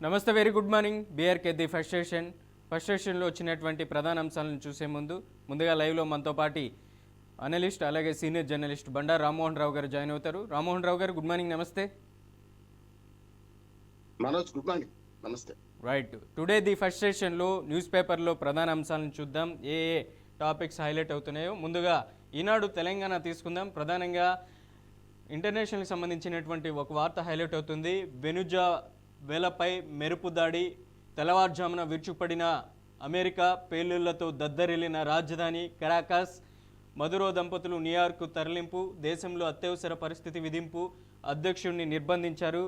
నమస్తే, very good morning. BRK the first సెషన్లో వచ్చినటువంటి ప్రధాన అంశాలను చూసే ముందుగా లైవ్లో మనతో పాటు అనలిస్ట్ అలాగే సీనియర్ జర్నలిస్ట్ బండారు రామ్మోహన్ రావు గారు జాయిన్ అవుతారు. రామ్మోహన్ రావు గారు, గుడ్ మార్నింగ్. నమస్తే. Manoj, good morning. నమస్తే. రైట్, టుడే ది ఫస్ట్ సెషన్లో న్యూస్ పేపర్లో ప్రధాన అంశాలను చూద్దాం. ఏ టాపిక్స్ హైలైట్ అవుతున్నాయో ముందుగా ఈనాడు తెలంగాణ తీసుకుందాం. ప్రధానంగా ఇంటర్నేషనల్కి సంబంధించినటువంటి ఒక వార్త హైలైట్ అవుతుంది. వెనుజువేలాపై మెరుపు దాడి, తెల్లవారుజామున విరుచుపడిన అమెరికా, పేలుళ్లతో దద్దరిల్లిన రాజధాని కరాకాస్, మదురో దంపతులు న్యూయార్క్ తరలింపు, దేశంలో అత్యవసర పరిస్థితి విధింపు, అధ్యక్షుడిని నిర్బంధించారు,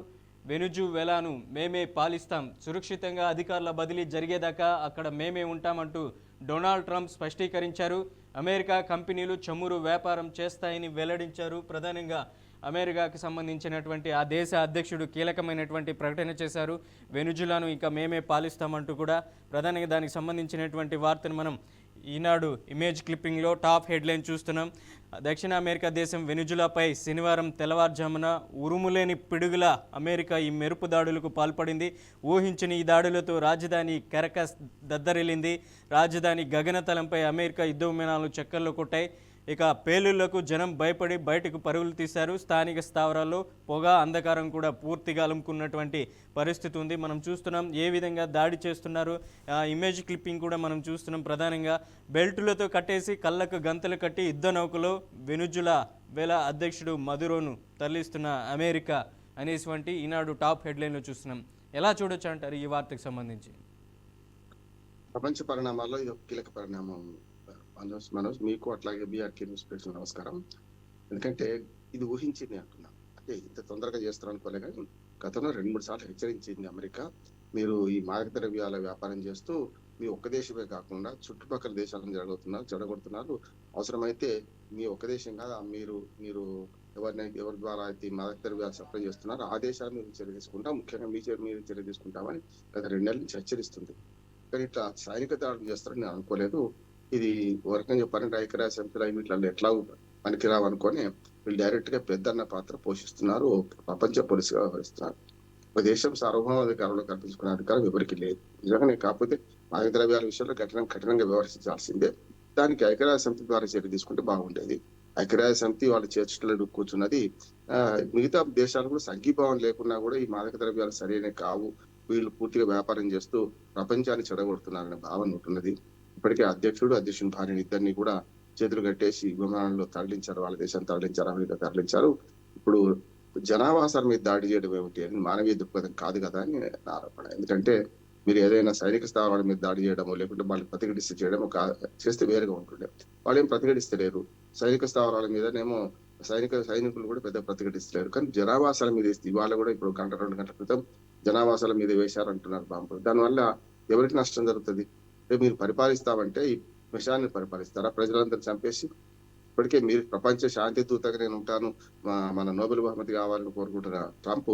వెనుజువేలాను మేమే పాలిస్తాం, సురక్షితంగా అధికారుల బదిలీ జరిగేదాకా అక్కడ మేమే ఉంటామంటూ డొనాల్డ్ ట్రంప్ స్పష్టీకరించారు. అమెరికా కంపెనీలు చమురు వ్యాపారం చేస్తాయని వెల్లడించారు. ప్రధానంగా అమెరికాకి సంబంధించినటువంటి ఆ దేశ అధ్యక్షుడు కీలకమైనటువంటి ప్రకటన చేశారు. వెనుజులాను ఇక మేమే పాలిస్తామంటూ కూడా ప్రధానంగా దానికి సంబంధించినటువంటి వార్తను మనం ఈనాడు ఇమేజ్ క్లిప్పింగ్లో టాప్ హెడ్లైన్ చూస్తున్నాం. దక్షిణ అమెరికా దేశం వెనుజులాపై శనివారం తెల్లవారుజామున ఉరుములేని పిడుగుల అమెరికా ఈ మెరుపు దాడులకు పాల్పడింది. ఊహించని ఈ దాడులతో రాజధాని కరకస్ దద్దరిల్లింది. రాజధాని గగనతలంపై అమెరికా యుద్ధ విమానాలు చక్కర్లు కొట్టాయి. ఇక పేలుళ్లకు జనం భయపడి బయటకు పరుగులు తీశారు. స్థానిక స్థావరాల్లో పొగ, అంధకారం కూడా పూర్తిగా అలుముకున్నటువంటి పరిస్థితి ఉంది. మనం చూస్తున్నాం ఏ విధంగా దాడి చేస్తున్నారు. ఇమేజ్ క్లిప్పింగ్ కూడా మనం చూస్తున్నాం. ప్రధానంగా బెల్టులతో కట్టేసి కళ్ళకు గంతలు కట్టి యుద్ధ నౌకలో వెనుజువేలా అధ్యక్షుడు మదురోను తరలిస్తున్న అమెరికా అనేటువంటి ఈనాడు టాప్ హెడ్లైన్లో చూస్తున్నాం. ఎలా చూడొచ్చు అంటారు ఈ వార్తకు సంబంధించి? ప్రపంచ పరిణామాల్లో ఇది ఒక కీలక పరిణామం. మనోజ్, మీకు అట్లాగే బీఆర్కే న్యూస్ ప్రేక్షకులకు నమస్కారం. ఎందుకంటే ఇది ఊహించింది అంటున్నా, అంటే ఇంత తొందరగా చేస్తారు అనుకోలే, కానీ గతంలో 2-3 సార్లు హెచ్చరించింది అమెరికా. మీరు ఈ మాదక ద్రవ్యాల వ్యాపారం చేస్తూ మీ ఒక్క దేశమే కాకుండా చుట్టుపక్కల దేశాలను చెడగొడుతున్నారు. అవసరమైతే మీ ఒక్క దేశం కాదు, మీరు ఎవరి ద్వారా అయితే మాదక ద్రవ్యాలు సప్లై చేస్తున్నారు ఆ దేశాల మీద చర్య తీసుకుంటాం, ముఖ్యంగా మీరు చర్య తీసుకుంటామని గత 2 నెలల నుంచి హెచ్చరిస్తుంది. కానీ ఇట్లా సైనిక దాడులు చేస్తారని నేను అనుకోలేదు. ఇది వర్గం చెప్పాలంటే ఐక్యరాజ్య సమితిలో వీటిలో ఎట్లా పనికిరావు అనుకొని వీళ్ళు డైరెక్ట్ గా పెద్దన్న పాత్ర పోషిస్తున్నారు, ప్రపంచ పోలీసుగా వ్యవహరిస్తున్నారు. ఒక దేశం సార్వభౌమాధికారంలో కల్పించుకునే అధికారం ఎవరికి లేదు. నిజంగానే కాకపోతే మాదక ద్రవ్యాల విషయంలో కఠినంగా వ్యవహరించాల్సిందే. దానికి ఐక్యరాజ్య సమితి ద్వారా చర్య తీసుకుంటే బాగుండేది. ఐక్యరాజ్య సమితి వాళ్ళు చేర్చలేదు కూర్చున్నది. మిగతా దేశాలు కూడా సంఘీభావం లేకున్నా కూడా ఈ మాదక ద్రవ్యాలు సరైన కావు, వీళ్ళు పూర్తిగా వ్యాపారం చేస్తూ ప్రపంచాన్ని చెడగొడుతున్నారనే భావన ఉంటున్నది. ఇప్పటికే అధ్యక్షుని భార్యని ఇద్దరిని కూడా చేతులు కట్టేసి విమానంలో తరలించారు, వాళ్ళ దేశాన్ని తరలించారు, అమెరికా తరలించారు. ఇప్పుడు జనావాసాల మీద దాడి చేయడం ఏమిటి అని మానవీయ దృక్పథం కాదు కదా అని నా ఆరోపణ. ఎందుకంటే మీరు ఏదైనా సైనిక స్థావరాల మీద దాడి చేయడమో లేకుంటే వాళ్ళు ప్రతిఘటిస్తే చేయడమో చేస్తే వేరుగా ఉంటుండే. వాళ్ళు ఏం ప్రతిఘటిస్తలేరు. సైనిక స్థావరాల మీదనేమో సైనికులు కూడా పెద్ద ప్రతిఘటిస్తలేరు. కానీ జనావాసాల మీద వేస్తే ఇవాళ కూడా ఇప్పుడు 1-2 గంటల క్రితం జనావాసాల మీద వేశారంటున్నారు బాంబులు. దానివల్ల ఎవరికి నష్టం జరుగుతుంది? మీరు పరిపాలిస్తామంటే ఈ విషయాన్ని పరిపాలిస్తారా? ప్రజలందరూ చంపేసి ఇప్పటికే మీరు ప్రపంచ శాంతి దూతగా నేను ఉంటాను, మన నోబెల్ బహుమతి కావాలని కోరుకుంటున్న ట్రంప్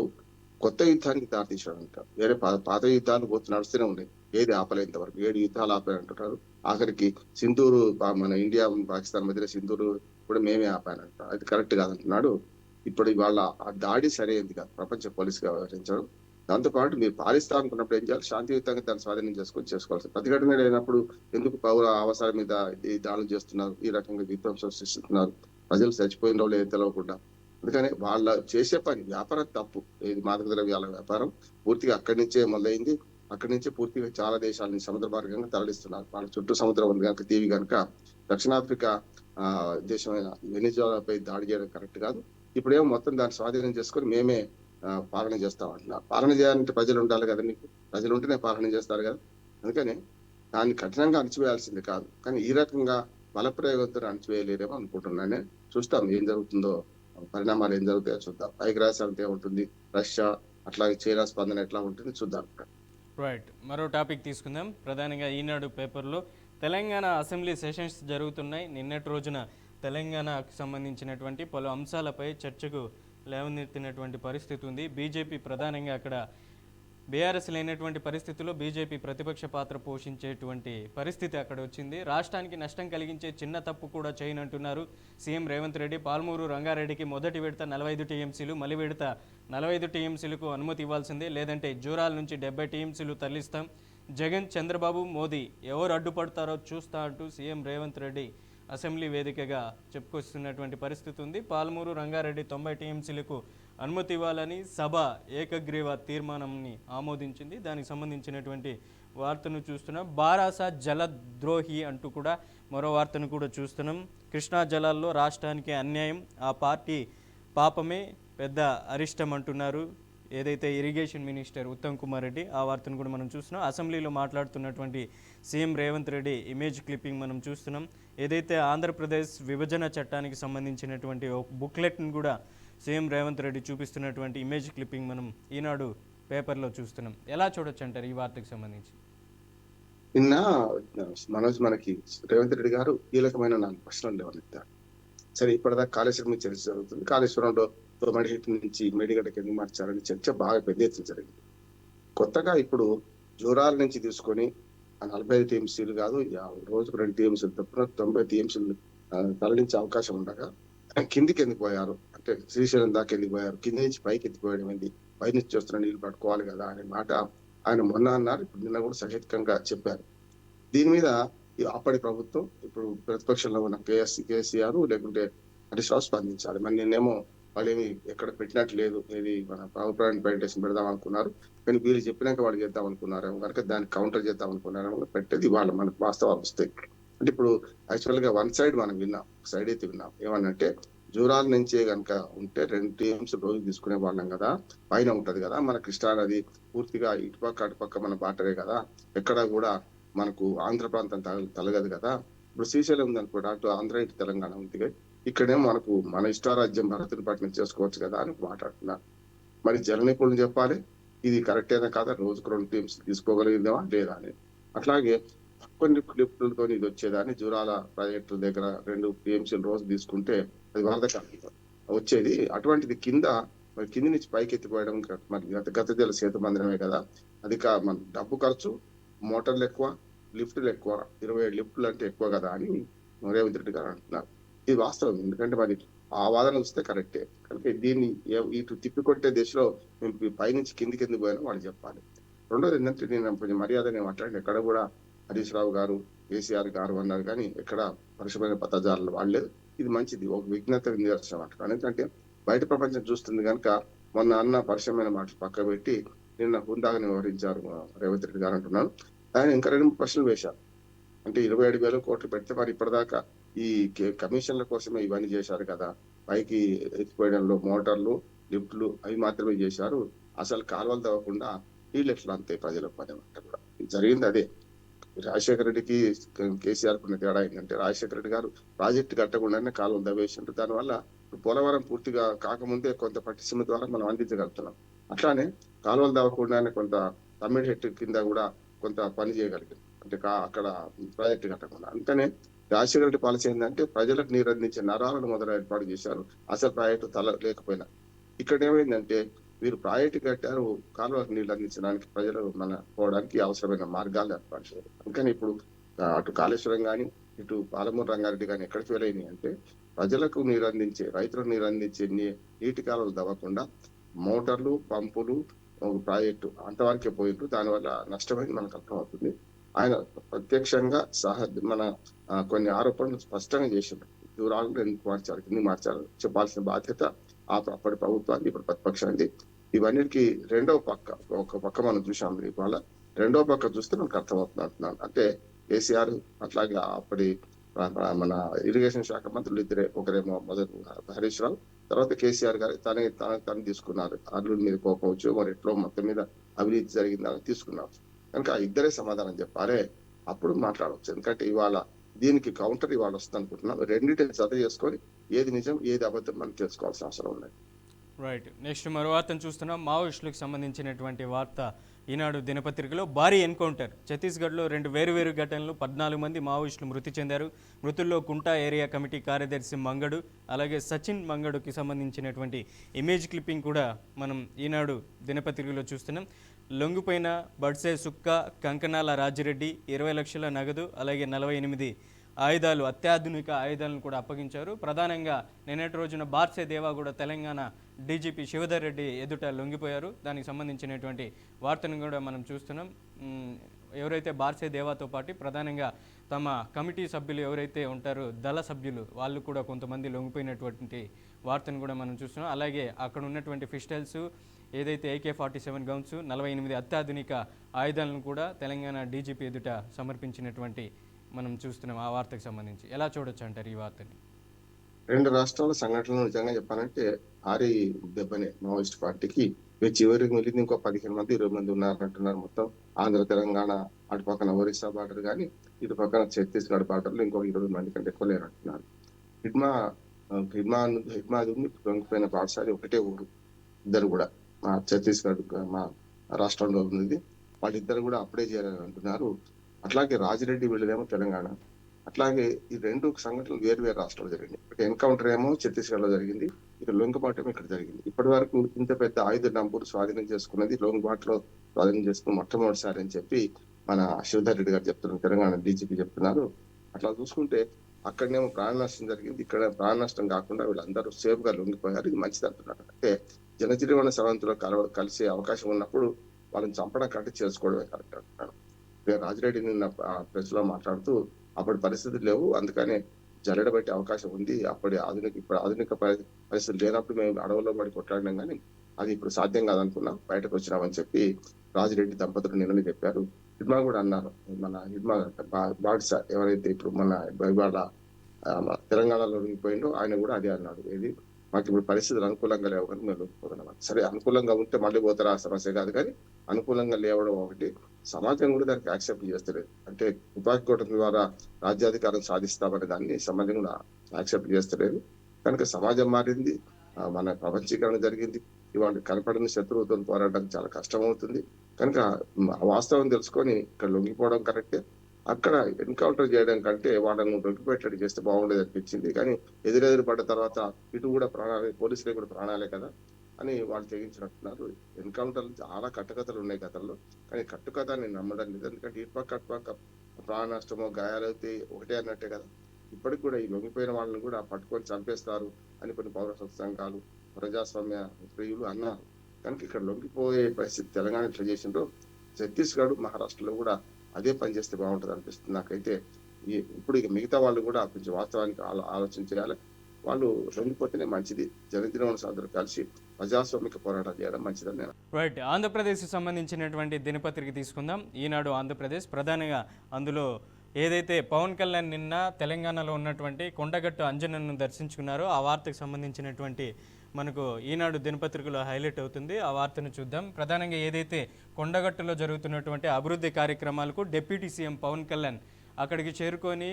కొత్త యుద్ధానికి దారితీశాడంట. వేరే పాత యుద్ధాలు నడుస్తూనే ఉన్నాయి, ఏది ఆపలేంత వరకు 7 యుద్ధాలు ఆపాయంటున్నారు. ఆఖరికి సింధూరు, మన ఇండియా పాకిస్తాన్ మధ్య సింధూరు కూడా మేమే ఆపానంట. అది కరెక్ట్ కాదంటున్నాడు. ఇప్పుడు ఇవాళ ఆ దాడి సరైనది కాదు, ప్రపంచ పోలీసుగా వ్యవహరించడం. దాంతోపాటు మీరు పాలిస్తా అనుకున్నప్పుడు ఏం చేయాలి? శాంతియుతంగా దాన్ని స్వాధీనం చేసుకోవాల్సి. ప్రతిఘటన లేనప్పుడు ఎందుకు పౌర ఆవాసాల మీద ఈ దాడులు చేస్తున్నారు, ఈ రకంగా విధ్వంసం సృష్టిస్తున్నారు? ప్రజలు చచ్చిపోయిన వాళ్ళు ఏదో తెలియకుండా. అందుకని వాళ్ళ చేసే పని వ్యాపారం తప్పు. ఇది మాదక ద్రవ్యాల వ్యాపారం పూర్తిగా అక్కడి నుంచే మొదలైంది. అక్కడి నుంచి పూర్తిగా చాలా దేశాలని సముద్ర మార్గంగా తరలిస్తున్నారు. వాళ్ళ చుట్టూ సముద్రం ఉంది కనుక, తీవి కనుక దక్షిణాఫ్రికా దేశమైన వెనిజువేలాపై దాడి చేయడం కరెక్ట్ కాదు. ఇప్పుడేమో మొత్తం దాన్ని స్వాధీనం చేసుకొని మేమే పాలన చేస్తామంటున్నారు. పాలన చేయాలంటే ప్రజలు ఉండాలి కదా, మీకు ప్రజలు ఉంటేనే పాలన చేస్తారు కదా. అందుకని దాన్ని కఠినంగా అణచివేయాల్సింది కాదు, కానీ ఈ రకంగా బలప్రయోగంతో అణచివేయలేరేమో అనుకుంటున్నానే. చూస్తాం ఏం జరుగుతుందో, పరిణామాలు ఏం జరుగుతాయో చూద్దాం. ఐక్యరాజ్య సమితి ఉంటుంది, రష్యా అట్లాగే చైనా స్పందన ఎట్లా ఉంటుంది చూద్దాం. రైట్, మరో టాపిక్ తీసుకుందాం. ప్రధానంగా ఈనాడు పేపర్లో తెలంగాణ అసెంబ్లీ సెషన్స్ జరుగుతున్నాయి. నిన్నటి రోజున తెలంగాణకు సంబంధించినటువంటి పలు అంశాలపై చర్చకు లేవనెత్తినటువంటి పరిస్థితి ఉంది. బీజేపీ ప్రధానంగా అక్కడ బీఆర్ఎస్ లేనటువంటి పరిస్థితుల్లో బీజేపీ ప్రతిపక్ష పాత్ర పోషించేటువంటి పరిస్థితి అక్కడ వచ్చింది. రాష్ట్రానికి నష్టం కలిగించే చిన్న తప్పు కూడా చేయనంటున్నారు సీఎం రేవంత్ రెడ్డి. పాల్మూరు రంగారెడ్డికి మొదటి విడత 45 టీఎంసీలు, మలి విడత 45 టీఎంసీలకు అనుమతి ఇవ్వాల్సిందే, లేదంటే జూరాల నుంచి 70 టీఎంసీలు తరలిస్తాం. జగన్, చంద్రబాబు, మోదీ ఎవరు అడ్డుపడతారో చూస్తా అంటూ సీఎం రేవంత్ రెడ్డి అసెంబ్లీ వేదికగా చెప్పుకొస్తున్నటువంటి పరిస్థితి ఉంది. పాల్మూరు రంగారెడ్డి 90 టీఎంసీలకు అనుమతి ఇవ్వాలని సభ ఏకగ్రీవ తీర్మానాన్ని ఆమోదించింది. దానికి సంబంధించినటువంటి వార్తను చూస్తున్నాం. బారాస జలద్రోహి అంటూ కూడా మరో వార్తను కూడా చూస్తున్నాం. కృష్ణా జలాల్లో రాష్ట్రానికి అన్యాయం, ఆ పార్టీ పాపమే పెద్ద అరిష్టం అంటున్నారు ఏదైతే ఇరిగేషన్ మినిస్టర్ ఉత్తమ్ కుమార్ రెడ్డి. ఆ వార్తను కూడా మనం చూస్తున్నాం. అసెంబ్లీలో మాట్లాడుతున్నటువంటి CM Revanth Reddy image clipping మనం చూస్తున్నాం. ఏదైతే ఆంధ్రప్రదేశ్ విభజన చట్టానికి సంబంధించినటువంటి ఒక బుక్లెట్ను కూడా సీఎం రేవంత్ రెడ్డి చూపిస్తున్నటువంటి ఇమేజ్ క్లిప్పింగ్ మనం ఈనాడు పేపర్లో చూస్తున్నాం. ఎలా చూడొచ్చు అంటారు ఈ వార్తకు సంబంధించి? నిన్న మనకి రేవంత్ రెడ్డి గారు కీలకమైన 4 ప్రశ్నలు లేవనెత్తారు. సరే, ఇప్పటిదాకా కాళేశ్వరం మీద చర్చ జరుగుతుంది. కాళేశ్వరంలో మేడిగడ్డ నుంచి మేడిగడ్డకి ఎందుకు మార్చారని చర్చ బాగా పెద్ద ఎత్తున జరిగింది. కొత్తగా ఇప్పుడు జూరాల నుంచి తీసుకొని 45 టీఎంసీలు కాదు, రోజుకు 2 టీఎంసీలు తప్పున 90 టీఎంసీలు తరలించే అవకాశం ఉండగా కిందికి ఎందుకు పోయారు అంటే శ్రీశైలం దాకా ఎందుకు పోయారు, కింది నుంచి పైకి ఎత్తిపోయడం ఏంది, పై నుంచి చూస్తున్న నీళ్లు పట్టుకోవాలి కదా అనే మాట ఆయన మొన్న అన్నారు, ఇప్పుడు నిన్న కూడా సహేతుకంగా చెప్పారు. దీని మీద అప్పటి ప్రభుత్వం, ఇప్పుడు ప్రతిపక్షంలో ఉన్న కేసీఆర్ లేకుంటే హరీష్ రావు స్పందించాలి. మరి నిన్నేమో వాళ్ళు ఏమి ఎక్కడ పెట్టినట్టు లేదు, ఇది మన ప్రభుత్వాన్ని ప్రెజెంటేషన్ పెడదాం అనుకున్నారు, కానీ వీళ్ళు చెప్పినాక వాళ్ళు చేద్దాం అనుకున్నారేమో కనుక దాన్ని కౌంటర్ చేద్దాం అనుకున్నారేమో, పెట్టేది వాళ్ళ మనకు వాస్తవాలు వస్తాయి. అంటే ఇప్పుడు యాక్చువల్ గా 1 సైడ్ మనం విన్నాం, సైడ్ అయితే విన్నాం. ఏమన్నంటే జూరాల నుంచే కనుక ఉంటే 2 టీఎంసీ రోజు తీసుకునే వాళ్ళం కదా, పైన ఉంటది కదా, మన కృష్ణా నది పూర్తిగా ఇటుపక్క అటుపక్క మన బాటరే కదా, ఎక్కడ కూడా మనకు ఆంధ్ర ప్రాంతం తలగదు కదా. ఇప్పుడు శ్రీశైలం ఉందనుకోండి, అటు ఆంధ్ర ఇటు తెలంగాణ ఉంది, ఇక్కడేమో మనకు మన ఇష్టారాజ్యం భరతుని పట్నం చేసుకోవచ్చు కదా అని మాట్లాడుతున్నారు. మరి జల నిపుణులు చెప్పాలి ఇది కరెక్ట్ అయినా కాదా, రోజుకు 2 టీమ్స్ తీసుకోగలిగిందేమా లేదా అని. అట్లాగే కొన్ని లిఫ్టులతో ఇది వచ్చేదాన్ని జూరాల ప్రాజెక్టుల దగ్గర 2 టీఎంసీలు రోజు తీసుకుంటే అది వరద వచ్చేది. అటువంటిది కింది నుంచి పైకి ఎత్తిపోయడం మరి గత జల సేతు మందిరమే కదా, అది మన డబ్బు ఖర్చు, మోటార్లు ఎక్కువ, లిఫ్టులు ఎక్కువ, 27 లిఫ్టులు అంటే ఎక్కువ కదా అని రేవంత్ రెడ్డి గారు అంటున్నారు. ఇది వాస్తవం, ఎందుకంటే మరి ఆ వాదన వస్తే కరెక్టే. కనుక దీన్ని ఇటు తిప్పికొట్టే దిశలో మేము పైనుంచి కిందికి ఎందుకు పోయినా వాళ్ళు చెప్పాలి. రెండోది ఏంటంటే, నేను కొంచెం మర్యాదనే మాట్లాడి ఎక్కడ కూడా హరీష్ రావు గారు, కేసీఆర్ గారు అన్నారు కానీ ఎక్కడ పరుషమైన పదజాలను వాడలేదు. ఇది మంచిది, ఒక విజ్ఞత నిదర్శనం అంటారు. ఎందుకంటే బయట ప్రపంచం చూస్తుంది కనుక మొన్న అన్న పరుషమైన మాటలు పక్క పెట్టి నిన్న హుందాగా వివరించారు రేవంత్ రెడ్డి గారు అంటున్నాను. ఆయన ఇంకా 2 ప్రశ్నలు వేశారు. అంటే 27,000 కోట్లు పెడితే మరి ఇప్పటిదాకా ఈ కమిషన్ల కోసమే ఇవన్నీ చేశారు కదా, పైకి ఎత్తిపోయడంలో మోటార్లు, లిఫ్ట్లు అవి మాత్రమే చేశారు, అసలు కాలువలు తవ్వకుండా నీళ్ళు ఎట్లా అంతే ప్రజలకు పని కూడా జరిగింది. అదే రాజశేఖర రెడ్డికి కేసీఆర్ కున్న తేడా ఏంటంటే, రాజశేఖర రెడ్డి గారు ప్రాజెక్టు కట్టకుండానే కాలువలు తవ్వేసింటారు. దానివల్ల పోలవరం పూర్తిగా కాకముందే కొంత పట్టిసీమ ద్వారా మనం అందించగలుగుతున్నాం. అట్లానే కాలువలు తవ్వకుండానే కొంత తమ్మిడి కింద కూడా కొంత పని చేయగలిగింది, అంటే అక్కడ ప్రాజెక్టు కట్టకుండా. అందుకనే రాజశేఖర రెడ్డి పాలసీ ఏంటంటే ప్రజలకు నీరు అందించే నరాలను మొదలు ఏర్పాటు చేశారు, అసలు ప్రాజెక్టు లేకపోయినా. ఇక్కడ ఏమైందంటే వీరు ప్రాజెక్టు కట్టారు, కాలువలకు నీళ్లు అందించడానికి ప్రజలు మన పోవడానికి అవసరమైన మార్గాలు ఏర్పాటు చేయాలి. అందుకని ఇప్పుడు అటు కాళేశ్వరం కానీ ఇటు పాలమూరు రంగారెడ్డి కానీ ఎక్కడ ఫెయిల్ అయినాయి అంటే, ప్రజలకు నీరు అందించే, రైతులకు నీరు అందించే నీటి కాలువలు తవ్వకుండా మోటార్లు, పంపులు, ప్రాజెక్టు అంతవరకే పోయిండ్రు. దానివల్ల నష్టమైంది మనకు అర్థమవుతుంది. ఆయన ప్రత్యక్షంగా మన కొన్ని ఆరోపణలు స్పష్టంగా చేసిండ్రు. దూరాలను ఎందుకు మార్చారు, కింద మార్చారు చెప్పాల్సిన బాధ్యత అప్పటి ప్రభుత్వానికి, ఇప్పుడు ప్రతిపక్షానికి. ఇవన్నిటికీ రెండవ పక్క, ఒక పక్క మనం చూసాం, ఇవాళ రెండవ పక్క చూస్తే మనకు అర్థమవుతుంది అంటున్నాను. అంటే కేసీఆర్ అట్లాగే అప్పటి మన ఇరిగేషన్ శాఖ మంత్రులు ఇద్దరే, ఒకరేమో మొదటి హరీష్ రావు, తర్వాత కేసీఆర్ గారు తను తీసుకున్నారు. అల్లుడి మీద కోపం వచ్చు, మరి ఎట్లో మొత్తం మీద అవినీతి జరిగిందని తీసుకున్నారు. కనుక ఇద్దరే సమాధానం చెప్పారే, అప్పుడు మాట్లాడవచ్చు. ఎందుకంటే ఇవాళ దీనికి కౌంటర్ ఇవాళ వస్తుంది అనుకుంటున్నాం. రెండింటిని జత చేసుకొని ఏది నిజం ఏది అబద్ధం మనం తెలుసుకోవాల్సిన అవసరం ఉన్నది. రైట్. నెక్స్ట్ మరో వార్తను చూస్తున్నాం. మావోయిస్టులకు సంబంధించినటువంటి వార్త ఈనాడు దినపత్రికలో. భారీ ఎన్కౌంటర్ ఛత్తీస్గఢ్లో 2 వేరువేరు ఘటనలు, 14 మంది మావోయిస్టులు మృతి చెందారు. మృతుల్లో కుంటా ఏరియా కమిటీ కార్యదర్శి మంగడు, అలాగే సచిన్ మంగడుకి సంబంధించినటువంటి ఇమేజ్ క్లిప్పింగ్ కూడా మనం ఈనాడు దినపత్రికలో చూస్తున్నాం. లొంగిపోయిన బడ్సే సుక్క, కంకనాల రాజిరెడ్డి 20 లక్షల నగదు అలాగే 48 ఆయుధాలు, అత్యాధునిక ఆయుధాలను కూడా అప్పగించారు. ప్రధానంగా నిన్నటి రోజున బార్సే దేవా కూడా తెలంగాణ డీజీపీ శివధర్ రెడ్డి ఎదుట లొంగిపోయారు. దానికి సంబంధించినటువంటి వార్తను కూడా మనం చూస్తున్నాం. ఎవరైతే బార్సే దేవాతో పాటు ప్రధానంగా తమ కమిటీ సభ్యులు ఎవరైతే ఉంటారో దళ సభ్యులు వాళ్ళు కూడా కొంతమంది లొంగిపోయినటువంటి వార్తను కూడా మనం చూస్తున్నాం. అలాగే అక్కడ ఉన్నటువంటి పిస్టల్స్, ఏదైతే AK-47 గన్స్, 48 అత్యాధునిక ఆయుధాలను కూడా తెలంగాణ డీజీపీ ఎదుట సమర్పించినటువంటి మనం చూస్తున్నాం. ఆ వార్తకు సంబంధించి ఎలా చూడొచ్చు అంటారు ఈ వార్తని? రెండు రాష్ట్రాల సంఘటనలు నిజంగా చెప్పాలంటే భారీ దెబ్బనే మావోయిస్ట్ పార్టీకి. చివరికి వెళ్ళింది ఇంకో 15 మంది 20 మంది ఉన్నారంటున్నారు. మొత్తం ఆంధ్ర తెలంగాణ అటు పక్కన ఒరిస్సా బార్డర్ కానీ ఇటు పక్కన ఛత్తీస్గఢ్ బార్డర్లో ఇంకో 20 మంది కంటే ఎక్కువ లేరంటున్నారు. హిడ్మా హిడ్మా లొంగిపోయిన పాఠశాల ఒకటే ఊరు, ఇద్దరు కూడా మా ఛత్తీస్గఢ్ మా రాష్ట్రంలో ఉంది. వాళ్ళిద్దరు కూడా అప్పుడే చేరారు అంటున్నారు. అట్లాగే రాజిరెడ్డి వీళ్ళదేమో తెలంగాణ. అట్లాగే ఈ రెండు సంఘటనలు వేరు వేరు రాష్ట్రాల్లో జరిగింది. ఇక్కడ ఎన్కౌంటర్ ఏమో ఛత్తీస్గఢ్ లో జరిగింది, ఇక్కడ లొంగుబాటు ఇక్కడ జరిగింది. ఇప్పటి వరకు ఇంత పెద్ద ఆయుధ డంపులు స్వాధీనం చేసుకున్నది లొంగుబాటులో స్వాధీనం చేసుకుని మొట్టమొదటిసారి అని చెప్పి మన శివధర్ రెడ్డి గారు చెప్తున్నారు, తెలంగాణ డీజీపీ చెప్తున్నారు. అట్లా చూసుకుంటే అక్కడనేమో ప్రాణ నష్టం జరిగింది, ఇక్కడ ప్రాణ నష్టం కాకుండా వీళ్ళందరూ సేఫ్ గా లొంగిపోయారు. ఇది మంచిది అంటున్నారు. అంటే జనజీవన సవంతిలో కలిసే అవకాశం ఉన్నప్పుడు వాళ్ళని చంపడం కంటే చేసుకోవడమే కరెక్ట్ అంటున్నాను. రాజిరెడ్డి నిన్న ప్రెస్ లో మాట్లాడుతూ అప్పటి పరిస్థితులు లేవు, అందుకనే జల్లెడబెట్టే అవకాశం ఉంది. ఇప్పుడు ఆధునిక పరిస్థితులు లేనప్పుడు మేము అడవుల్లో పడి కొట్లాడినాం, కానీ అది ఇప్పుడు సాధ్యం కాదనుకున్నాం, బయటకు వచ్చినామని చెప్పి రాజిరెడ్డి దంపతులు నిన్ననే చెప్పారు. హిడ్మా కూడా అన్నారు, మన హిడ్మా బాడ్సా ఎవరైతే ఇప్పుడు మన ఇవాళ తెలంగాణలో పోయిండో ఆయన కూడా అదే అన్నాడు. ఏది మాకు ఇప్పుడు పరిస్థితులు అనుకూలంగా లేవు కానీ మేము పోతున్నాం. సరే, అనుకూలంగా ఉంటే మళ్ళీ పోతారా సమస్య కాదు, కానీ అనుకూలంగా లేవడం ఒకటి, సమాజం కూడా దానికి యాక్సెప్ట్ చేస్తలేదు. అంటే తుపాకీ కోట ద్వారా రాజ్యాధికారం సాధిస్తామనే దాన్ని సమాజం కూడా యాక్సెప్ట్ చేస్తలేదు. కనుక సమాజం మారింది, మన ప్రపంచీకరణ జరిగింది. ఇవాళ కనపడిన శత్రువుతో పోరాడడం చాలా కష్టం అవుతుంది. కనుక వాస్తవం తెలుసుకొని ఇక్కడ లొంగిపోవడం కరెక్టే. అక్కడ ఎన్కౌంటర్ చేయడం కంటే వాళ్ళను లొంగిపెట్టడం చేస్తే బాగుండేది అనిపించింది. కానీ ఎదురెదురు పడ్డ తర్వాత ఇటు కూడా ప్రాణాలే, పోలీసులే కూడా ప్రాణాలే కదా అని వాళ్ళు తెగించినట్టున్నారు. ఎన్కౌంటర్లు చాలా కట్టుకథలు ఉన్నాయి గతంలో, కానీ కట్టుకథ నేను నమ్మడం లేదు. ఎందుకంటే ఇటుపక్క అటుపక్క ప్రాణ నష్టమో గాయాలైతే ఒకటే అన్నట్టే కదా. ఇప్పటికి కూడా ఈ లొంగిపోయిన వాళ్ళని కూడా పట్టుకొని చంపేస్తారు అని కొన్ని పౌరసత్వ సంఘాలు, ప్రజాస్వామ్య ప్రియులు అన్నారు. కనుక ఇక్కడ లొంగిపోయే పరిస్థితి తెలంగాణ ఇట్లా చేసిండ్రో ఛత్తీస్గఢ్, మహారాష్ట్రలో కూడా అదే పని చేస్తే బాగుంటుంది అనిపిస్తుంది నాకైతే. ఇప్పుడు ఇక మిగతా వాళ్ళు కూడా కొంచెం వాస్తవానికి ఆలోచన చేయాలి. వాళ్ళు లొంగిపోతేనే మంచిది. జనజీవన సాధన కలిసి ప్రజాస్వామిక పోరాటం చేయడం మంచిదని నేను. రైట్. ఆంధ్రప్రదేశ్కి సంబంధించినటువంటి దినపత్రిక తీసుకుందాం. ఈనాడు ఆంధ్రప్రదేశ్. ప్రధానంగా అందులో ఏదైతే పవన్ కళ్యాణ్ నిన్న తెలంగాణలో ఉన్నటువంటి కొండగట్టు అంజనను దర్శించుకున్నారో ఆ వార్తకు సంబంధించినటువంటి మనకు ఈనాడు దినపత్రికలో హైలైట్ అవుతుంది. ఆ వార్తను చూద్దాం. ప్రధానంగా ఏదైతే కొండగట్టులో జరుగుతున్నటువంటి అభివృద్ధి కార్యక్రమాలకు డిప్యూటీ సీఎం పవన్ కళ్యాణ్ అక్కడికి చేరుకొని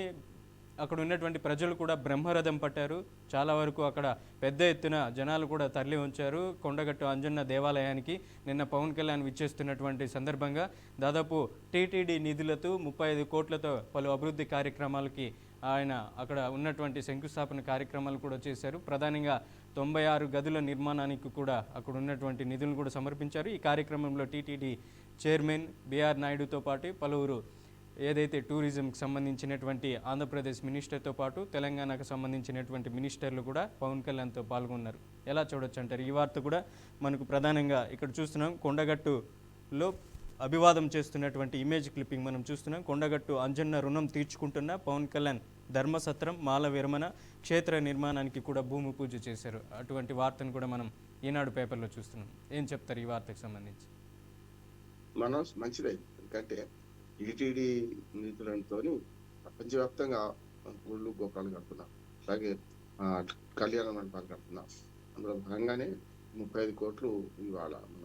అక్కడ ఉన్నటువంటి ప్రజలు కూడా బ్రహ్మరథం పట్టారు. చాలా వరకు అక్కడ పెద్ద ఎత్తున జనాలు కూడా తరలి ఉంచారు కొండగట్టు అంజన్న దేవాలయానికి. నిన్న పవన్ కళ్యాణ్ విచ్చేస్తున్నటువంటి సందర్భంగా దాదాపు టీటీడీ నిధులతో 35 కోట్లతో పలు అభివృద్ధి కార్యక్రమాలకి ఆయన అక్కడ ఉన్నటువంటి శంకుస్థాపన కార్యక్రమాలు కూడా చేశారు. ప్రధానంగా 96 గదుల నిర్మాణానికి కూడా అక్కడ ఉన్నటువంటి నిధులను కూడా సమర్పించారు. ఈ కార్యక్రమంలో టీటీడీ చైర్మన్ బిఆర్ నాయుడుతో పాటు పలువురు ఏదైతే టూరిజంకి సంబంధించినటువంటి ఆంధ్రప్రదేశ్ మినిస్టర్తో పాటు తెలంగాణకు సంబంధించినటువంటి మినిస్టర్లు కూడా పవన్ కళ్యాణ్తో పాల్గొన్నారు. ఎలా చూడొచ్చు అంటారు? ఈ వార్త కూడా మనకు ప్రధానంగా ఇక్కడ చూస్తున్నాం. కొండగట్టులో అభివాదం చేస్తున్నటువంటి ఇమేజ్ క్లిప్పింగ్ మనం చూస్తున్నాం. కొండగట్టు అంజన్న రుణం తీర్చుకుంటున్న పవన్ కళ్యాణ్ ధర్మసత్రం, మాల విరమణ, క్షేత్ర నిర్మాణానికి కూడా భూమి పూజ చేశారు. అటువంటి వార్తను కూడా మనం ఈనాడు పేపర్లో చూస్తున్నాం. ఏం చెప్తారు ఈ వార్తకు సంబంధించి? మనం మంచిదే, ఎందుకంటే టీటీడీ నిధులతో ప్రపంచవ్యాప్తంగా గుళ్ళు గోపురాలు కడుతున్నాం, అలాగే కళ్యాణ మండపాలు కడుతున్నాం. అందులో భాగంగానే 35 కోట్లు ఇవాళ మన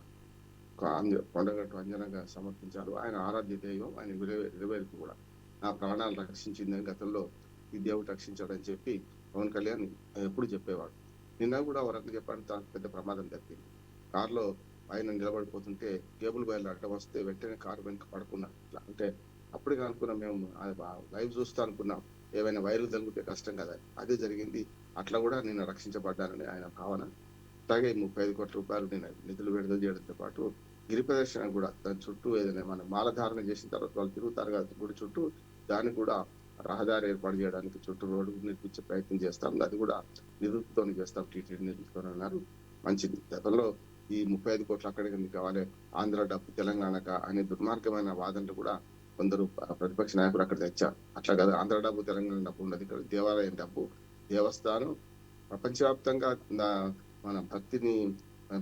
కొండగట్టు అంజనగా సమర్పించారు. ఆయన ఆరాధ్య దైవం, ఆయన ఇరవేరుకు కూడా నా ప్రాణాలు రక్షించిందని గతంలో ఈ దేవుడు రక్షించాడని చెప్పి పవన్ కళ్యాణ్ ఎప్పుడు చెప్పేవాడు. నిన్న కూడా వరకు చెప్పడానికి చాలా పెద్ద ప్రమాదం తప్పింది. కారులో ఆయన నిలబడిపోతుంటే కేబుల్ వైర్లు అడ్డం వస్తే వెంటనే కారు వెనుక పడుకున్నాం. ఇట్లా అంటే అప్పటికే అనుకున్నాం, మేము లైవ్ చూస్తూ అనుకున్నాం ఏవైనా వైర్లు తగ్గితే కష్టం కదా, అదే జరిగింది. అట్లా కూడా నేను రక్షించబడ్డానని ఆయన భావన. అలాగే 35 కోట్ల రూపాయలు నేను నిధులు విడుదల చేయడంతో పాటు గిరి ప్రదర్శన కూడా దాని చుట్టూ ఏదైనా మన మాలధారణ చేసిన తర్వాత వాళ్ళు తిరుగుతారు కదా గుడి చుట్టూ, దాన్ని కూడా రహదారి ఏర్పాటు చేయడానికి చుట్టూ రోడ్డు నిర్మించే ప్రయత్నం చేస్తాం. అది కూడా నిధులతో చేస్తాం, టీటీడీ నిధులతో అన్నారు. మంచిది. గతంలో ఈ 35 కోట్లు అక్కడికి ఎందుకు కావాలి, ఆంధ్ర డబ్బు తెలంగాణక అనే దుర్మార్గమైన వాదనలు కూడా కొందరు ప్రతిపక్ష నాయకులు అక్కడ తెచ్చారు. అట్లా కదా, ఆంధ్ర డబ్బు తెలంగాణ డబ్బు ఉండదు. ఇక్కడ దేవాలయం డబ్బు, దేవస్థానం ప్రపంచవ్యాప్తంగా మన భక్తిని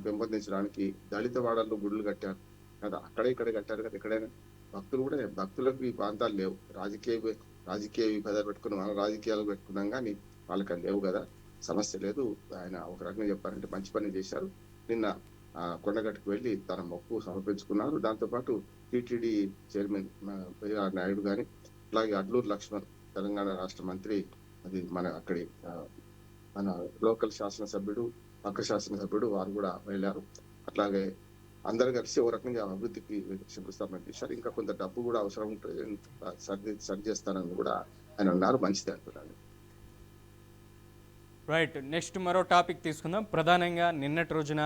పెంపొందించడానికి దళిత వాడల్లో గుడులు కట్టారు కదా, అక్కడ ఇక్కడ కట్టారు కదా. ఎక్కడైనా భక్తులు కూడా, భక్తులకు ఈ ప్రాంతాలు లేవు. రాజకీయ విభేదాలు పెట్టుకుని మన రాజకీయాలు పెట్టుకున్నాం కానీ వాళ్ళకి అది లేవు కదా, సమస్య లేదు. ఆయన ఒక రకంగా చెప్పారంటే మంచి పని చేశారు. నిన్న కొండగట్టుకు వెళ్ళి తన మొక్కు సమర్పించుకున్నారు. దాంతోపాటు టీటీడీ చైర్మన్ బీఆర్ నాయుడు గాని, అలాగే అడ్లూరు లక్ష్మణ్ తెలంగాణ రాష్ట్ర మంత్రి, అది మన అక్కడి మన లోకల్ శాసనసభ్యుడు, పక్క శాసనసభ్యుడు, వారు కూడా వెళ్ళారు. అట్లాగే అందరు కలిసి ఓ రకంగా అభివృద్ధికి శంకుస్థాపన చేశారు. ఇంకా కొంత డబ్బు కూడా అవసరం ఉంటుంది, సరి చేస్తానని కూడా ఆయన అన్నారు. మంచిది అంటున్నాను. రైట్, నెక్స్ట్ మరో టాపిక్ తీసుకుందాం. ప్రధానంగా నిన్నటి రోజున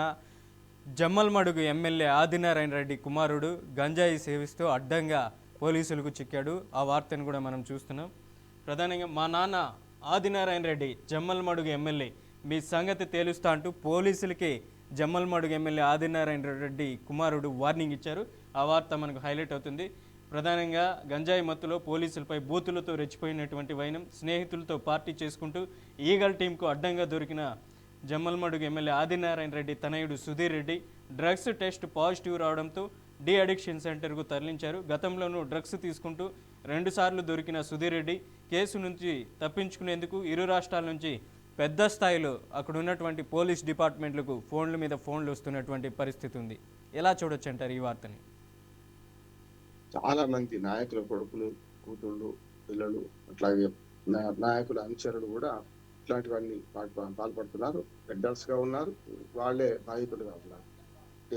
జమ్మల్మడుగు ఎమ్మెల్యే ఆదినారాయణ రెడ్డి కుమారుడు గంజాయి సేవిస్తూ అడ్డంగా పోలీసులకు చిక్కాడు. ఆ వార్తను కూడా మనం చూస్తున్నాం. ప్రధానంగా మా నాన్న ఆదినారాయణ రెడ్డి జమ్మల్మడుగు ఎమ్మెల్యే, మీ సంగతి తేలుస్తా అంటూ పోలీసులకి జమ్మల్మడుగు ఎమ్మెల్యే ఆదినారాయణ రెడ్డి కుమారుడు వార్నింగ్ ఇచ్చారు. ఆ వార్త మనకు హైలైట్ అవుతుంది. ప్రధానంగా గంజాయి మత్తులో పోలీసులపై బూతులతో రెచ్చిపోయినటువంటి వైనం, స్నేహితులతో పార్టీ చేసుకుంటూ ఈగల్ టీంకు అడ్డంగా దొరికిన జమ్మల్మడుగు ఎమ్మెల్యే ఆదినారాయణ రెడ్డి తనయుడు Sudheer Reddy drugs test positive రావడంతో డి అడిక్షన్ సెంటర్కు తరలించారు. గతంలోనూ డ్రగ్స్ తీసుకుంటూ 2 సార్లు దొరికిన సుధీర్ రెడ్డి కేసు నుంచి తప్పించుకునేందుకు ఇరు రాష్ట్రాల నుంచి పెద్ద స్థాయిలో అక్కడ ఉన్నటువంటి పోలీస్ డిపార్ట్మెంట్లకు ఫోన్ల మీద ఫోన్లు వస్తున్నటువంటి పరిస్థితి ఉంది. ఎలా చూడొచ్చు అంటారు ఈ వార్తని? చాలా మంది నాయకుల కొడుకులు, కూతుళ్ళు, పిల్లలు, అట్లాగే నాయకుల అనుచరులు కూడా ఇట్లాంటివన్నీ పాల్పడుతున్నారు. పెద్దల్స్ గా ఉన్నారు, వాళ్ళే బాధితులుగా ఉన్నారు.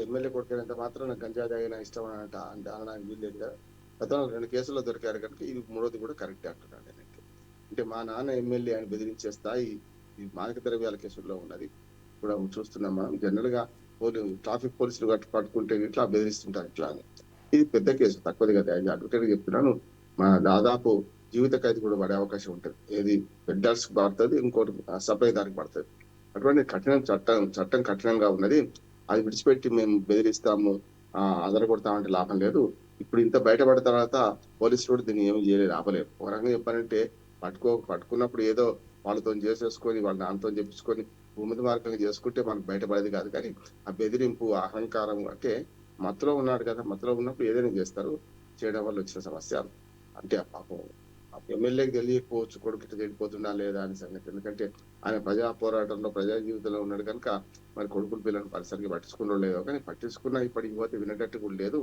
ఎమ్మెల్యే కొడుకునేంత మాత్రం గంజా తాగిన ఇష్టం అంటే అనడానికి వీల్లేదు కదా. గతంలో 2 కేసుల్లో దొరికారు కనుక ఇది 3వది కూడా కరెక్టే అంటున్నాను నేను. అంటే మా నాన్న ఎమ్మెల్యే అని బెదిరించే స్థాయి ఈ మాదక ద్రవ్యాల కేసుల్లో ఉన్నది కూడా చూస్తున్నాం మనం. జనరల్ గా ట్రాఫిక్ పోలీసులు పట్టుకుంటే ఇట్లా బెదిరిస్తుంటారు ఇట్లా అని. ఇది పెద్ద కేసు, తక్కువది కదా. అడ్వకేట్ చెప్తున్నాను, మా దాదాపు జీవిత ఖైదు కూడా పడే అవకాశం ఉంటుంది. ఏది పెడ్డర్స్ పడుతుంది, ఇంకోటి సప్లై దానికి పడుతుంది. అటువంటి చట్టం కఠినంగా ఉన్నది. అది విడిచిపెట్టి మేము బెదిరిస్తాము, అదరగొడతామంటే లాభం లేదు. ఇప్పుడు ఇంత బయటపడిన తర్వాత పోలీసులు కూడా దీన్ని ఏమి చేయలేదు, ఆపలేరు. ఒక రకంగా చెప్పాలంటే పట్టుకున్నప్పుడు ఏదో వాళ్ళతో చేసేసుకొని వాళ్ళ నాన్నతో చెప్పించుకొని భూమిది మార్గంగా చేసుకుంటే మనకు బయటపడేది కాదు. కానీ ఆ బెదిరింపు, అహంకారం అంటే మత్తులో ఉన్నాడు కదా, మత్తులో ఉన్నప్పుడు ఏదైనా చేస్తారు. చేయడం వల్ల వచ్చిన సమస్య. అంటే పాపం ఎమ్మెల్యేకి తెలియకపోవచ్చు కొడుకు ఇట్లా చెడిపోతుందా లేదా అని సంగతి. ఎందుకంటే ఆయన ప్రజా పోరాటంలో, ప్రజా జీవితంలో ఉన్నాడు కనుక మరి కొడుకుల పిల్లలను పరిసరికి పట్టించుకున్నో లేదో, కానీ పట్టించుకున్నా ఇప్పటికి పోతే వినేటట్టు కూడా లేదు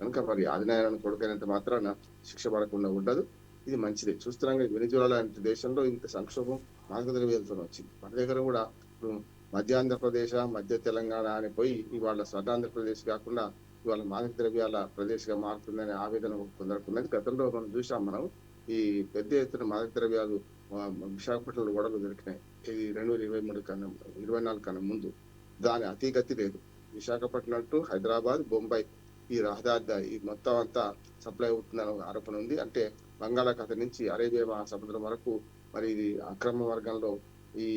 కనుక మరి ఆదినారాయణ కొడుకైనంత మాత్రాన శిక్ష పడకుండా ఉండదు. ఇది మంచిది. చూస్తున్నాం వెనిజులా లాంటి దేశంలో ఇంత సంక్షోభం మాదక ద్రవ్యాలతో వచ్చింది. మన దగ్గర కూడా ఇప్పుడు మధ్య ఆంధ్రప్రదేశ్, మధ్య తెలంగాణ అని పోయి ఇవాళ స్వర్ణాంధ్రప్రదేశ్ కాకుండా ఇవాళ మాదక ద్రవ్యాల ప్రదేశ్గా మారుతుందనే ఆవేదన కొందరుకున్నది. గతంలో మనం చూసాం, మనం ఈ పెద్ద ఎత్తున మాదక ద్రవ్యాలు విశాఖపట్నంలో గొడవలు దొరికినాయి. ఇది 2023 కన్నా ముందు. దాని అతిగతి లేదు. విశాఖపట్నం టు హైదరాబాద్, బొంబాయి ఈ రహదారి ఈ మొత్తం అంతా సప్లై అవుతుందని ఆరోపణ ఉంది. అంటే బంగాళాఖాతం నుంచి అరేబియా మహాసముద్రం వరకు మరి ఇది అక్రమ మార్గంలో ఈ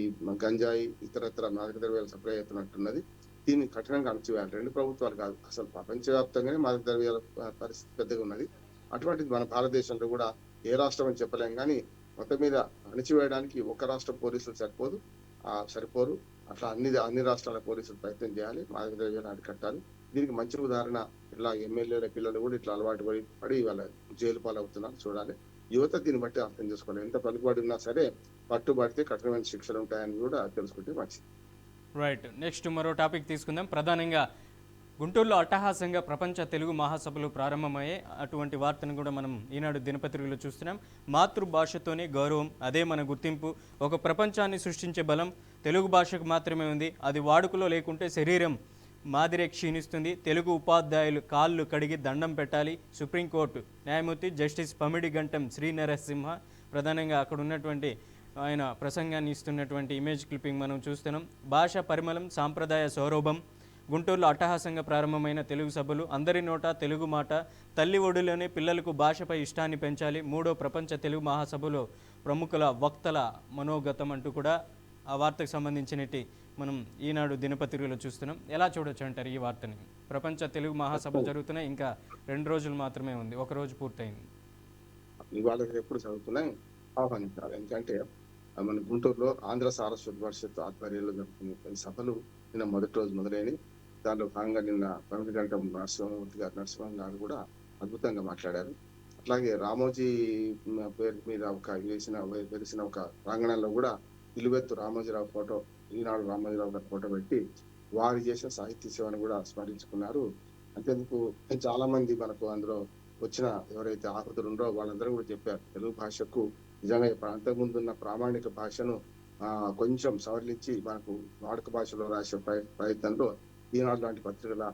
గంజాయి ఇతరత్ర మాదక ద్రవ్యాలు సప్లై అవుతున్నట్టున్నది. దీన్ని కఠినంగా అణచివేయాలి. 2 ప్రభుత్వాలు కాదు, అసలు ప్రపంచవ్యాప్తంగానే మాదక ద్రవ్యాల పరిస్థితి పెద్దగా ఉన్నది. అటువంటిది మన భారతదేశంలో కూడా ఏ రాష్ట్రం అని చెప్పలేం, కానీ మొత్తం మీద అణచివేయడానికి ఒక రాష్ట్ర పోలీసులు సరిపోరు. అట్లా అన్ని రాష్ట్రాల పోలీసులు ప్రయత్నం చేయాలి, మాదక ద్రవ్యాలు అరికట్టాలి. దీనికి మంచి ఉదాహరణ ఇలా ఎమ్మెల్యేల పిల్లలు కూడా ఇట్లా అలవాటు పడి వాళ్ళ జైలు పాలవుతున్నారు. చూడాలి. యువత దీన్ని బట్టి అర్థం చేసుకోవాలి. ఎంత పలుకుబడి ఉన్నా సరే పట్టుబడితే కఠినమైన శిక్షలు ఉంటాయని కూడా తెలుసుకుంటే మంచిది. రైట్, నెక్స్ట్ మరో టాపిక్ తీసుకుందాం. ప్రధానంగా గుంటూరులో అట్టహాసంగా ప్రపంచ తెలుగు మహాసభలు ప్రారంభమయ్యాయి. అటువంటి వార్తను కూడా మనం ఈనాడు దినపత్రికలో చూస్తున్నాం. మాతృభాషతోనే గౌరవం, అదే మన గుర్తింపు. ఒక ప్రపంచాన్ని సృష్టించే బలం తెలుగు భాషకు మాత్రమే ఉంది. అది వాడుకలో లేకుంటే శరీరం మాదిరే క్షీణిస్తుంది. తెలుగు ఉపాధ్యాయులు కాళ్ళు కడిగి దండం పెట్టాలి. సుప్రీంకోర్టు న్యాయమూర్తి జస్టిస్ పమిడి గంటం శ్రీ నరసింహ ప్రధానంగా అక్కడ ఉన్నటువంటి ఆయన ప్రసంగాన్ని ఇస్తున్నటువంటి ఇమేజ్ క్లిప్పింగ్ మనం చూస్తున్నాం. భాష పరిమళం, సాంప్రదాయ సౌరభం, గుంటూరులో అట్టహాసంగా ప్రారంభమైన తెలుగు సభలు అందరి నోట తెలుగు మాట తల్లి ఒడిలోనే పిల్లలకు భాషపై ఇష్టాన్ని పెంచాలి 3వ ప్రపంచ తెలుగు మహాసభలో ప్రముఖుల వక్తల మనోగతం అంటూ కూడా ఆ వార్తకు సంబంధించినట్టు మనం ఈనాడు దినపత్రికలో చూస్తున్నాం. ఎలా చూడొచ్చు అంటారు ఈ వార్తని? ప్రపంచ తెలుగు మహాసభలు జరుగుతున్నాయి, ఇంకా 2 రోజులు మాత్రమే ఉంది, ఒక రోజు పూర్తయింది. ఇవాళ ఎప్పుడు చదువుతున్నాయి ఆహ్వానించాలి. ఎందుకంటే మన గుంటూరులో ఆంధ్ర సారస్వత పరిషత్ ఆధ్వర్యంలో జరుగుతున్న ఈ సభలు నిన్న మొదటి రోజు మొదలైనవి. దానిలో భాగంగా నిన్న ప్రముఖ గంటం నరసింహం గారు కూడా అద్భుతంగా మాట్లాడారు. అట్లాగే రామోజీ పేరు మీద వెలిసిన ఒక ప్రాంగణంలో కూడా నిలువెత్తు రామోజీరావు ఫోటో, ఈనాడు రామోజీరావు గారి ఫోటో పెట్టి వారు చేసిన సాహిత్య సేవను కూడా స్మరించుకున్నారు. అంతేందుకు చాలా మంది మనకు అందులో వచ్చిన ఎవరైతే ఆహుతులు ఉన్నారో వాళ్ళందరూ కూడా చెప్పారు, తెలుగు భాషకు నిజంగా అంతకుముందు ఉన్న ప్రామాణిక భాషను కొంచెం సవరించి మనకు వాడుక భాషలో రాసే ప్రయత్నంలో ఈనాడు లాంటి పత్రికల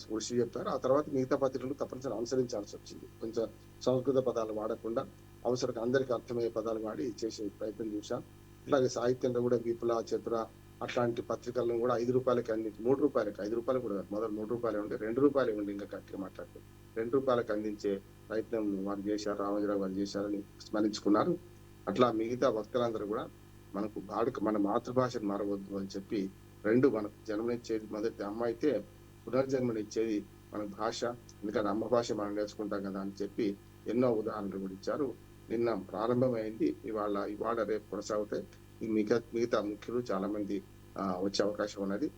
కృషి చెప్పారు. ఆ తర్వాత మిగతా పత్రికలు తప్పనిసరి అనుసరించాల్సి వచ్చింది. కొంచెం సంస్కృత పదాలు వాడకుండా అవసరం అందరికీ అర్థమయ్యే పదాలు వాడి చేసే ప్రయత్నం చూశాం. అలాగే సాహిత్యంలో కూడా విపుల, చతుర అట్లాంటి పత్రికలను కూడా 5 రూపాయలకి అందించి 3 రూపాయలకి, 5 రూపాయలు కూడా మొదలు 3 రూపాయలే ఉండే, 2 రూపాయలే ఉండి ఇంకా గట్టిగా మాట్లాడితే 2 రూపాయలకు అందించే ప్రయత్నం వారు చేశారు, రామోజీరావు గారు చేశారని స్మరించుకున్నారు. అట్లా మిగతా వక్తలందరూ కూడా మనకు మన మాతృభాషను మారవద్దు అని చెప్పి మనకు జన్మనిచ్చేది మొదటి అమ్మ అయితే పునర్జన్మనిచ్చేది మన భాష, ఎందుకంటే అమ్మ భాష మనం నేర్చుకుంటాం కదా అని చెప్పి ఎన్నో ఉదాహరణలు కూడా ఇచ్చారు. నిన్న ప్రారంభమైంది, ఇవాళ రేపు కొనసాగుతాయి. మిగతా ముఖ్యులు చాలా మంది వచ్చే అవకాశం ఉన్నది.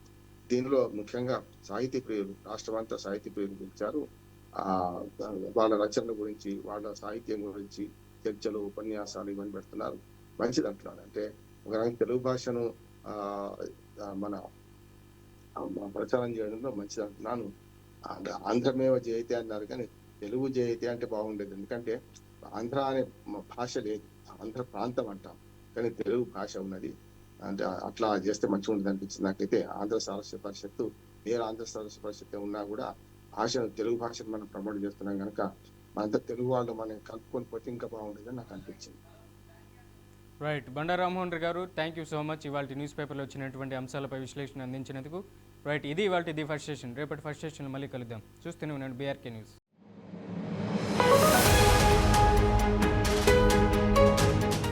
దీనిలో ముఖ్యంగా సాహితీ ప్రియులు, రాష్ట్రమంతా సాహితీ ప్రియులు పిలిచారు. వాళ్ళ రచనల గురించి, వాళ్ళ సాహిత్యం గురించి చర్చలు, ఉపన్యాసాలు ఇవన్నీ పెడుతున్నారు. మంచిది అంటున్నాను. అంటే ఒక రకంగా తెలుగు భాషను మన ప్రచారం చేయడంలో మంచిది అంటున్నాను. ఆంధ్రమేవ జయతే అన్నారు, కానీ తెలుగు జయతే అంటే బాగుండేది. ఎందుకంటే ఆంధ్ర అనే భాష లేదు, ఆంధ్ర ప్రాంతం అంటాం, కానీ తెలుగు భాష ఉన్నది. అంటే అట్లా చేస్తే మంచిగా ఉంటుంది అనిపించింది నాకైతే. ఆంధ్ర సారస్వత పరిషత్తు ఆంధ్ర సారస్వత పరిషత్తు ఉన్నా కూడా తెలుగు భాషను మనం ప్రమోట్ చేస్తున్నాం కనుక మనంతా తెలుగు వాళ్ళు మనం కలుపుకొని పోతే ఇంకా బాగుంటుందని నాకు అనిపించింది. రైట్, బండారు రామ్మోహన్ గారు, థ్యాంక్ యూ సో మచ్ ఇవాళ న్యూస్ పేపర్లో వచ్చినటువంటి అంశాలపై విశ్లేషణ అందించినందుకు. రైట్, ఇది ఇవాళ ది ఫస్ట్ సెషన్. రేపటి ఫస్ట్ సెషన్లో మళ్ళీ కలుద్దాం. చూస్తూనే ఉన్నాను BRK న్యూస్.